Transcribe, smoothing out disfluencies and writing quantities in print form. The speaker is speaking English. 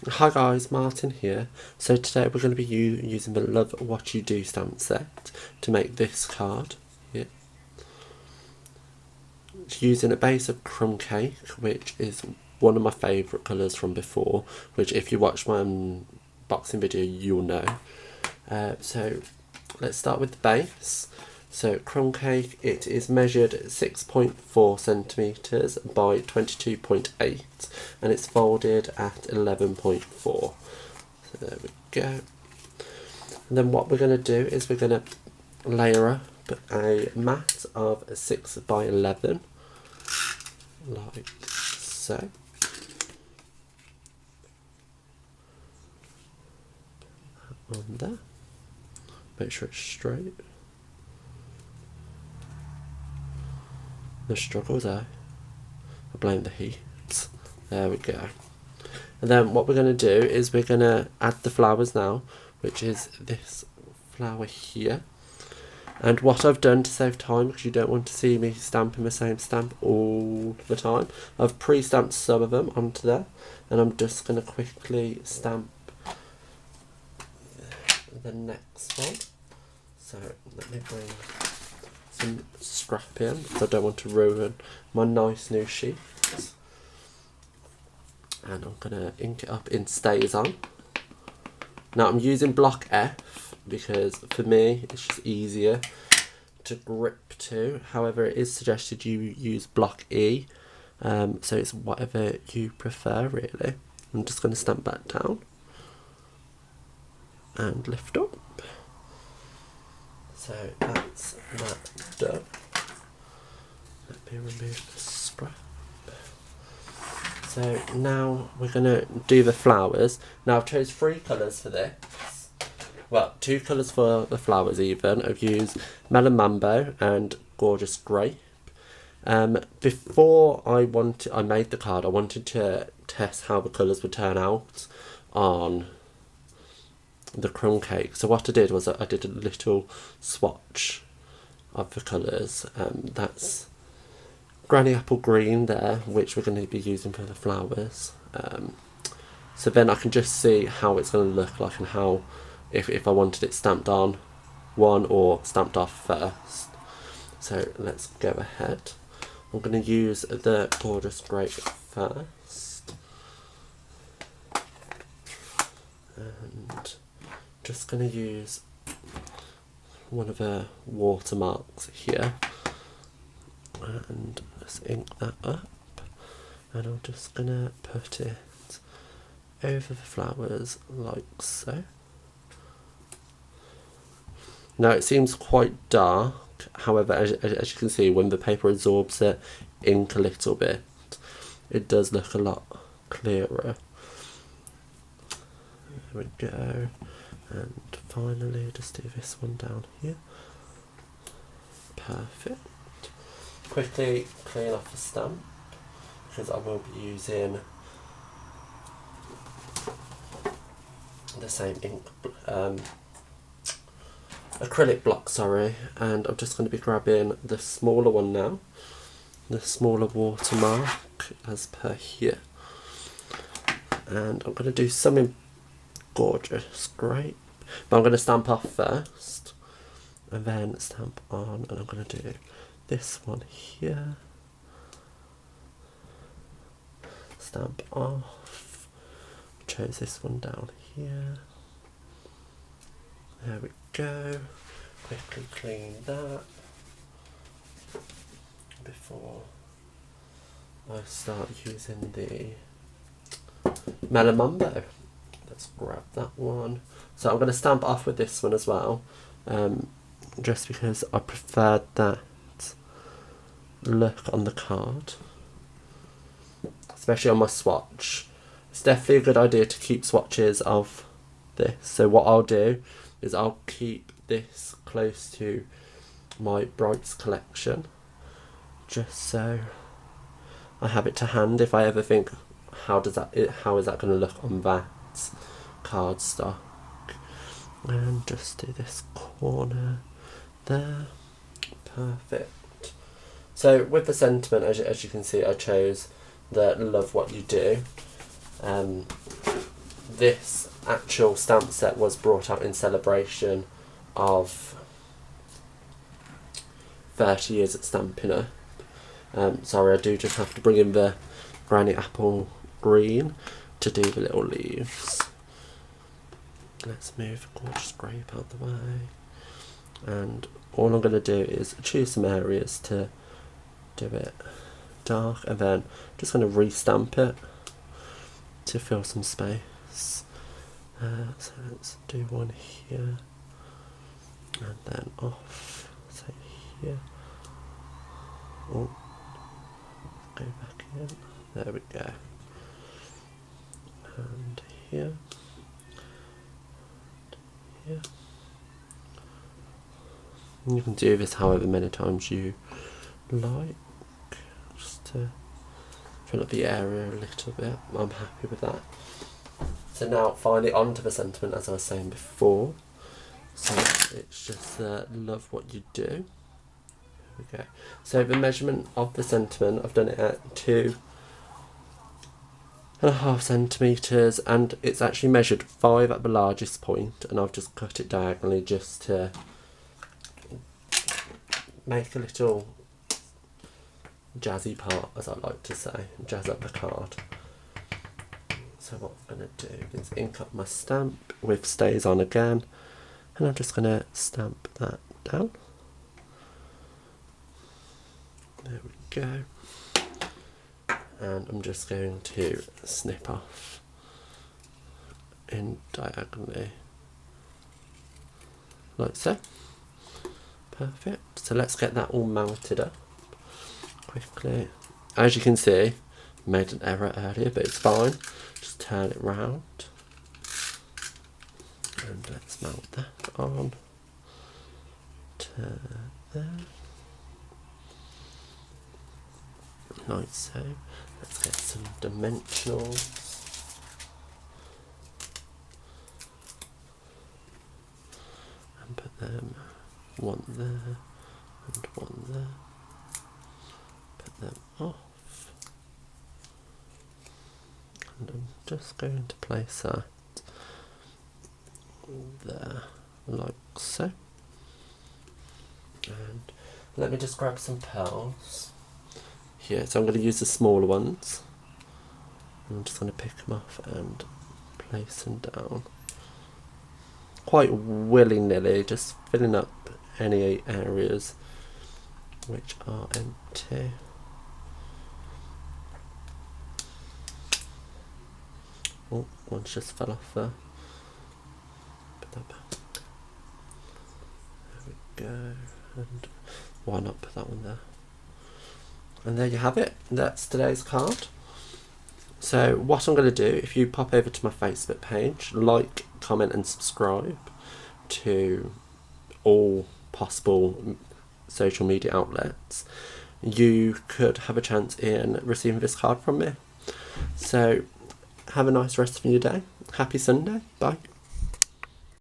Hi guys, Martin here. So today we're going to be using the Love What You Do stamp set to make this card here. It's using a base of Crumb cake, which is one of my favourite colours from before, which if you watch my unboxing video you'll know. So let's start with the base. So Crumb cake, it is measured 6.4 centimetres by 22.8 and it's folded at 11.4. So there we go. And then what we're going to do is we're going to layer up a mat of 6 by 11 like so. On there. Make sure it's straight. The struggles I blame the heat. There we go. And then what we're going to do is we're going to add the flowers now, which is this flower here. And what I've done to save time, because you don't want to see me stamping the same stamp all the time, I've pre-stamped some of them onto there, and I'm just going to quickly stamp the next one. So let me bring some scrap in because I don't want to ruin my nice new sheets. And I'm going to ink it up in Stazon. Now I'm using block F because for me it's just easier to grip to. However, it is suggested you use block E, so it's whatever you prefer really. I'm just going to stamp that down and lift up. So that's that done. Let me remove the scrap. So now we're going to do the flowers. Now I've chose 3 colours for this. Well, 2 colours for the flowers even. I've used Melon, Mambo and Gorgeous Grape. Before I made the card, I wanted to test how the colours would turn out on the Crumb cake. So what I did was I did a little swatch of the colours. That's Granny Apple Green there, which we're going to be using for the flowers. So then I can just see how it's going to look like and how, if I wanted it stamped on one or stamped off first. So let's go ahead. I'm going to use the Gorgeous Grape first. And just going to use one of the watermarks here and just ink that up, and I'm just going to put it over the flowers like so. Now it seems quite dark, however as you can see, when the paper absorbs the ink a little bit, it does look a lot clearer. There we go. And finally just do this one down here. Perfect. Quickly clean off the stamp because I will be using the same ink, acrylic block, sorry, and I'm just going to be grabbing the smaller one now, the smaller watermark as per here, and I'm going to do some in Gorgeous Grape, but I'm going to stamp off first and then stamp on, and I'm going to do this one here, stamp off, chose this one down here, there we go. Quickly clean that before I start using the Melon Mambo. Let's grab that one. So I'm going to stamp off with this one as well, just because I preferred that look on the card, especially on my swatch. It's definitely a good idea to keep swatches of this. So what I'll do is I'll keep this close to my Brights collection, just so I have it to hand if I ever think how is that going to look on that cardstock. And just do this corner there. Perfect. So with the sentiment, as you can see, I chose the Love What You Do. this actual stamp set was brought out in celebration of 30 years at Stampin'. Sorry, I do just have to bring in the Granny Apple Green to do the little leaves. Let's move Gorgeous Grape out the way. And all I'm going to do is choose some areas to do it dark, and then just going to restamp it to fill some space. So let's do one here, and then off, so here. Oh, go back in. There we go. And here. Here. And you can do this however many times you like, just to fill up the area a little bit. I'm happy with that. So now finally onto the sentiment, as I was saying before. So it's just love what you do. Here we go. So the measurement of the sentiment, I've done it at 2.5 centimetres, and it's actually measured 5 at the largest point, and I've just cut it diagonally just to make a little jazzy part, as I like to say, jazz up the card. So what I'm going to do is ink up my stamp with Stazon again, and I'm just going to stamp that down. There we go. And I'm just going to snip off in diagonally, like so. Perfect. So let's get that all mounted up quickly. As you can see, I made an error earlier, but it's fine. Just turn it round. And let's mount that on to there. Like so. Let's get some dimensionals. And put them one there and one there. Put them off. And I'm just going to place that there, like so. And let me just grab some pearls. Here, so I'm going to use the smaller ones. I'm just going to pick them off and place them down. Quite willy-nilly, just filling up any areas which are empty. Oh, one's just fell off there. Put that back. There we go. And why not put that one there? And there you have it. That's today's card. So what I'm going to do, if you pop over to my Facebook page, like, comment and subscribe to all possible social media outlets, you could have a chance in receiving this card from me. So have a nice rest of your day. Happy Sunday. Bye.